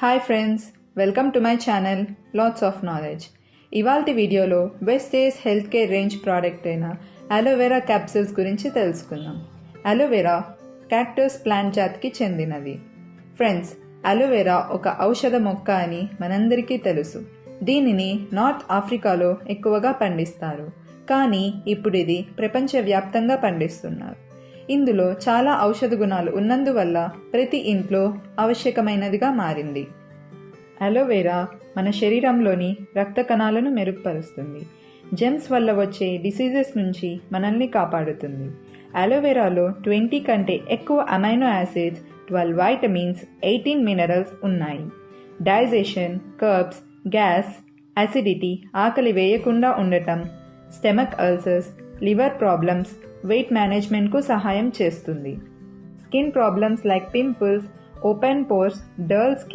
Hi friends, welcome to my channel lots of knowledge. ఇవాల్టి వీడియోలో vestige health care range product అయిన aloe vera capsules గురించి తెలుసుకుందాం. Aloe vera cactus plant జాతికి చెందినది. ఫ్రెండ్స్, అలోవెరా ఒక ఔషధ మొక్క అని మనందరికీ తెలుసు. దీనిని నార్త్ ఆఫ్రికాలో ఎక్కువగా పండిస్తారు, కానీ ఇప్పుడు ఇది ప్రపంచవ్యాప్తంగా పండిస్తున్నారు. ఇందులో చాలా ఔషధ గుణాలు ఉన్నందువల్ల ప్రతి ఇంట్లో ఆవశ్యకమైనదిగా మారింది. అలోవెరా మన శరీరంలోని రక్త కణాలను మెరుగుపరుస్తుంది. జెమ్స్ వల్ల వచ్చే డిసీజెస్ నుంచి మనల్ని కాపాడుతుంది. అలోవెరాలో 20 కంటే ఎక్కువ అమైనో యాసిడ్స్, 12 వైటమిన్స్, 18 మినరల్స్ ఉన్నాయి. డైజెషన్, కర్బ్స్, గ్యాస్, అసిడిటీ, ఆకలి వేయకుండా ఉండటం, stomach ulcers, liver problems, weight మేనేజ్మెంట్కు సహాయం చేస్తుంది. Skin problems like pimples, open pores, dull skin